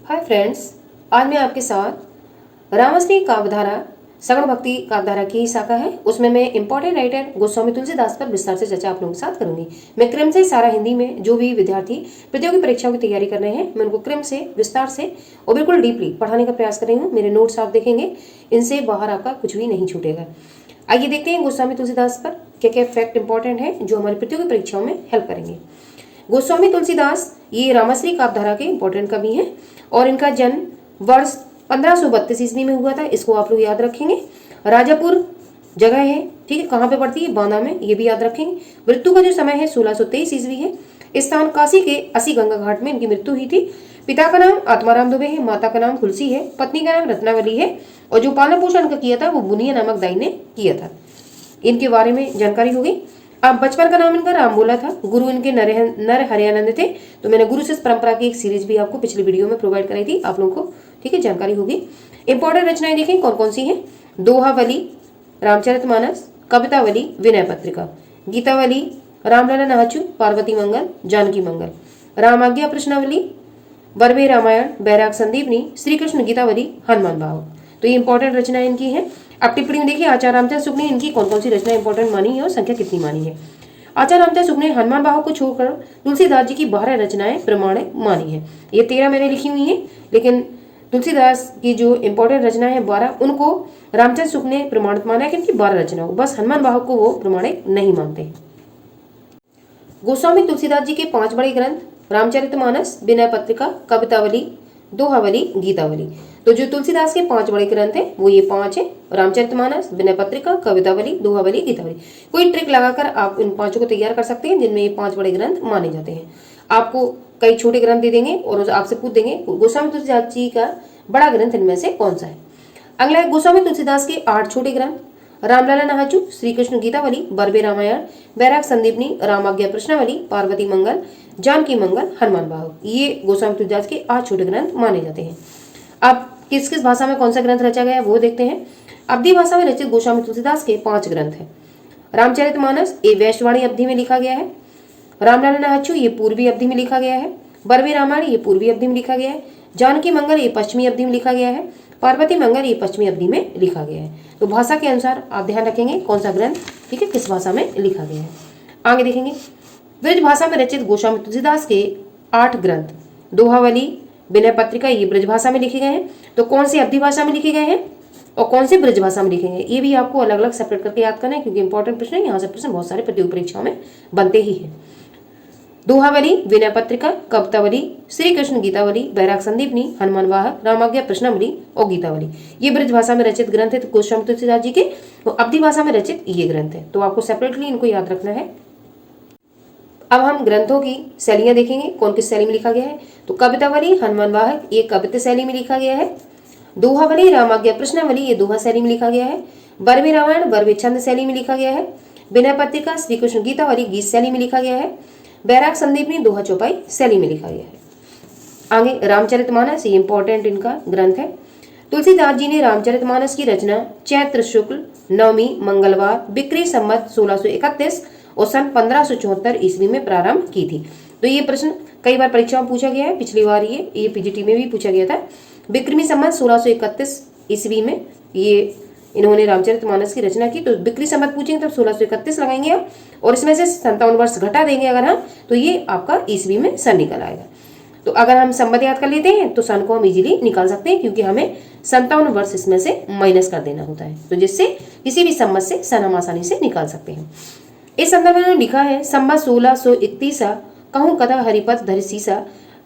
Hi friends, आज मैं आपके साथ रामश्री काव्यधारा सगुण भक्ति काव्यधारा की शाखा है उसमें मैं इंपॉर्टेंट राइटर गोस्वामी तुलसीदास पर विस्तार से चर्चा आप लोगों के साथ करूंगी। मैं क्रम से सारा हिंदी में जो भी विद्यार्थी प्रतियोगी परीक्षाओं की तैयारी कर रहे हैं मैं उनको क्रम से विस्तार से और बिल्कुल डीपली पढ़ाने का प्रयास कर रही हूँ। मेरे नोट्स आप देखेंगे, इनसे बाहर आपका कुछ भी नहीं छूटेगा। आइए देखते हैं गोस्वामी तुलसीदास पर क्या क्या फैक्ट इंपॉर्टेंट है जो हमारी प्रतियोगी परीक्षाओं में हेल्प करेंगे। गोस्वामी तुलसीदास ये रामश्री काव्यधारा के इंपॉर्टेंट कवि हैं और इनका जन्म वर्ष 1532 ईस्वी में हुआ था। इसको आप लोग याद रखेंगे। राजापुर जगह है, ठीक है, कहाँ पे पड़ती है? बांदा में, ये भी याद रखेंगे। मृत्यु का जो समय है 1623 ईस्वी है। स्थान काशी के असी गंगा घाट में इनकी मृत्यु हुई थी। पिता का नाम आत्माराम दुबे है, माता का नाम तुलसी है, पत्नी का नाम रत्नावली है और जो पालन पोषण का किया था वो बुनिया नामक दाई ने किया था। इनके बारे में जानकारी होगी। अब बचपन का नाम इनका राम बोला था। गुरु इनके नर हरियानंद थे। तो मैंने गुरु शिष्य परंपरा की एक सीरीज भी आपको पिछली वीडियो में प्रोवाइड कराई थी, आप लोगों को ठीक है जानकारी होगी। इंपॉर्टेंट रचनाएं देखें कौन कौन सी हैं। दोहावली, रामचरितमानस, कवितावली, विनय पत्रिका, गीतावली, रामलला नहाचू, पार्वती मंगल, जानकी मंगल, रामाज्ञा प्रश्नावली, बरवे रामायण, बैराग संदीपनी, श्री कृष्ण गीतावली, हनुमान बाहुक। तो ये इंपॉर्टेंट रचनाएं इनकी हैं। अब टिप्पणी में देखिए आचार्य रामचंद्र शुक्ल ने इनकी कौन कौन सी रचना इंपॉर्टेंट मानी है और संख्या कितनी मानी है। आचार्य रामचंद्र शुक्ल ने हनुमान बाहुक को छोड़कर तुलसीदास जी की 12 रचनाएं प्रमाणिक मानी है। ये 13 मैंने लिखी हुई है, लेकिन तुलसीदास की जो इंपॉर्टेंट रचना है 12 उनको रामचंद्र शुक्ल ने प्रमाणित माना है कि इनकी 12 रचना हो, बस हनुमान बाहुक को वो प्रमाणिक नहीं मानते। गोस्वामी तुलसीदास जी के 5 बड़े ग्रंथ रामचरितमानस, विनय पत्रिका, कवितावली, दोहावली, गीतावली। तो जो तुलसीदास के 5 बड़े ग्रंथ हैं वो ये 5 है, रामचरितमानस, विनय पत्रिका, कवितावली, दोहावली, गीतावली। कोई ट्रिक लगाकर आप इन 5 को तैयार कर सकते हैं जिनमें ये 5 बड़े ग्रंथ माने जाते हैं। आपको कई छोटे ग्रंथ दे देंगे और आपसे पूछ देंगे गोस्वामी तुलसीदास जी का बड़ा ग्रंथ इनमें से कौन सा है। अगला है गोस्वामी तुलसीदास के 8 छोटे ग्रंथ रामलला नहाचू, श्री कृष्ण गीतावली, बरबे रामायण, बैराग संदीपनी, रामाज्ञा प्रश्नावली, पार्वती मंगल, जानकी मंगल, हनुमान बाहुक। ये गोस्वामी तुलसीदास के 8 छोटे ग्रंथ माने जाते हैं। अब किस किस भाषा में कौन सा ग्रंथ रचा गया है वो देखते हैं। अवधी भाषा में रचित गोस्वामी तुलसीदास के 5 ग्रंथ हैं। रामचरितमानस ये वैश्यवाणी अवधि में लिखा गया है। रामलला नहाचू ये पूर्वी अवधि में लिखा गया है। बरबे रामायण ये पूर्वी अवधि में लिखा गया है। जानकी मंगल ये पश्चिमी अवधि में लिखा गया है। पार्वती मंगल ये पश्चिमी अवधि में लिखा गया है। तो भाषा के अनुसार आप ध्यान रखेंगे कौन सा ग्रंथ ठीक है किस भाषा में लिखा गया है। आगे देखेंगे ब्रज भाषा में रचित गोस्वामी तुलसीदास के 8 ग्रंथ दोहावली, विनय पत्रिका ये ब्रज भाषा में लिखे गए हैं। तो कौन से अवधी भाषा में लिखे गए हैं और कौन से ब्रज भाषा में लिखे गए ये भी आपको अलग अलग सेपरेट करके याद करना है, क्योंकि इंपॉर्टेंट प्रश्न है। यहाँ से प्रश्न बहुत सारे प्रतियोगी परीक्षाओं में बनते ही हैं। दोहावली, विनय पत्रिका, कवितावली, श्री कृष्ण गीतावली, बैराग संदीपनी, हनुमान वाहक, रामाज्ञा प्रश्नावली और गीतावली ये ब्रज भाषा में रचित ग्रंथ है। तो गोस्वामी तुलसीदास जी के तो अवधी भाषा में रचित ये ग्रंथ है, तो आपको सेपरेटली इनको याद रखना है। अब हम ग्रंथों की शैलियां देखेंगे कौन किस शैली में लिखा गया है। तो कवितावली हनुमान वाहक ये कविता शैली में लिखा गया है। दोहावली रामाज्ञा प्रश्नावली ये दोहा शैली में लिखा गया है। बरवे रामायण बरवे छंद शैली में लिखा गया है। विनय पत्रिका श्री कृष्ण गीतावली गीत शैली में लिखा गया है। बैराग संदीपनी दोहा चौपाई शैली में लिखा गया है। आगे रामचरितमानस ये इंपॉर्टेंट इनका ग्रंथ है। तुलसीदास जी ने रामचरितमानस की रचना चैत्र शुक्ल नवमी मंगलवार बिक्री संवत 1631 और सन 1574 ईस्वी में प्रारंभ की थी। तो ये प्रश्न कई बार परीक्षा में पूछा गया है, पिछली बार ये पीजीटी में भी पूछा गया था। बिक्री संवत 1631 ईस्वी में ये इन्होंने रामचरितमानस की रचना की। तो बिक्री संवत पूछेंगे तब 1631 लगाएंगे आप, और इसमें से 57 वर्ष घटा देंगे अगर हम, तो ये आपका ईस्वी में सन निकल आएगा। तो अगर हम संवत याद कर लेते हैं तो सन को हम इजीली निकाल सकते हैं, क्योंकि हमें 57 वर्ष इसमें से माइनस कर देना होता है, तो जिससे किसी भी संवत से सन हम आसानी से निकाल सकते हैं। इस संदर्भ में लिखा है संवत 1631 कहूँ कथा हरिपथ धरि सीसा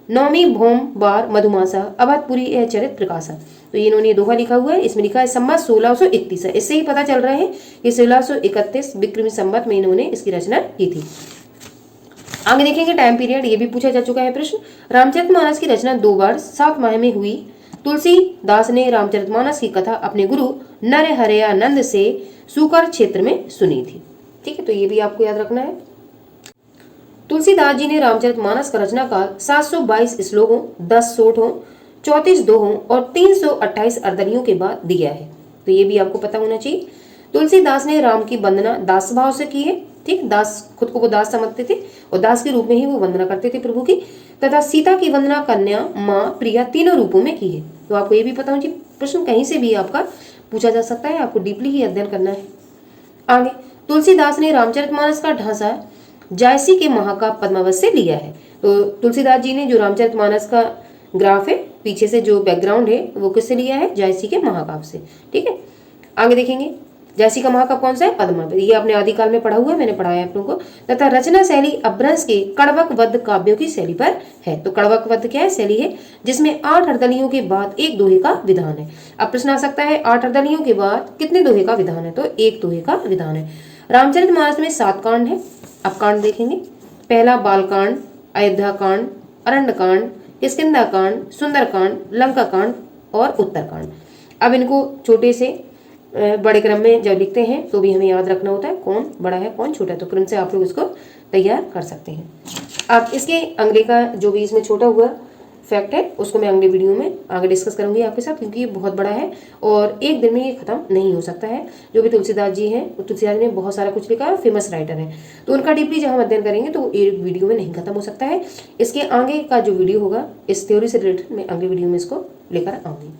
नौमी भौम बार मधुमासा अवधपुरी यह चरित प्रकाशा। तो ये इन्होंने दोहा लिखा हुआ है, इसमें लिखा है संवत 1631। इससे ही पता चल रहा है कि 1631 विक्रमी संवत में इन्होंने इसकी रचना की थी। आगे देखेंगे टाइम पीरियड, ये भी पूछा जा चुका है प्रश्न। रामचरितमानस की रचना 2 बार 7 माह में हुई। तुलसीदास ने रामचरितमानस की कथा अपने गुरु नर हरियानंद से सुकर क्षेत्र में सुनी थी। ठीक है, तो ये भी आपको याद रखना है। तुलसीदास जी ने रामचरितमानस का रचना काल 722 श्लोकों, 10 सोठों, 34 दोहों और 328 अर्दलियों के बाद दिया है। तो ये भी आपको पता होना चाहिए। तुलसीदास ने राम की वंदना दास भाव से की है। ठीक, दास, खुद को वो दास समझते थे और दास के रूप में ही वो वंदना करते थे प्रभु की। तथा सीता की वंदना कन्या, माँ, प्रिया तीनों रूपों में की है। तो आपको ये भी पता होना चाहिए, प्रश्न कहीं से भी आपका पूछा जा सकता है, आपको डीपली ही अध्ययन करना है। आगे, तुलसीदास ने रामचरितमानस का ढांचा जायसी के महाकाव्य पद्मावत से लिया है। तो तुलसीदास जी ने जो रामचरितमानस का ग्राफ है, पीछे से जो बैकग्राउंड है, वो किससे लिया है? जायसी के महाकाव्य से। ठीक है, आगे देखेंगे जायसी का महाकाव्य कौन सा है? पद्मावत। ये आपने आदिकाल में पढ़ा हुआ है, मैंने पढ़ाया आप लोगों को। तथा रचना शैली अपभ्रंश के कड़वक वध काव्यों की शैली पर है। तो कड़वक वध क्या है? शैली है जिसमें 8 अर्दलियों के बाद एक दोहे का विधान है। अब प्रश्न आ सकता है 8 अर्दलियों के बाद कितने दोहे का विधान है? तो एक दोहे का विधान है। रामचरितमानस में 7 कांड है। अब कांड देखेंगे। पहला बालकांड, अयोध्या कांड, अरण्य कांड, किष्किंधा कांड, सुंदर कांड, लंका कांड और उत्तरकांड। अब इनको छोटे से बड़े क्रम में जब लिखते हैं तो भी हमें याद रखना होता है कौन बड़ा है कौन छोटा है, तो क्रम से आप लोग इसको तैयार कर सकते हैं। अब इसके अगले का जो भी इसमें छोटा हुआ फैक्ट है उसको मैं अगले वीडियो में आगे डिस्कस करूंगी आपके साथ, क्योंकि ये बहुत बड़ा है और एक दिन में ये खत्म नहीं हो सकता है। जो भी तुलसीदास जी हैं, तुलसीदास जी ने बहुत सारा कुछ लिखा है, फेमस राइटर है, तो उनका डीपली जब हम अध्ययन करेंगे तो एक वीडियो में नहीं खत्म हो सकता है। इसके आगे का जो वीडियो होगा इस थ्योरी से रिलेटेड मैं अगले वीडियो में इसको लेकर आऊंगी।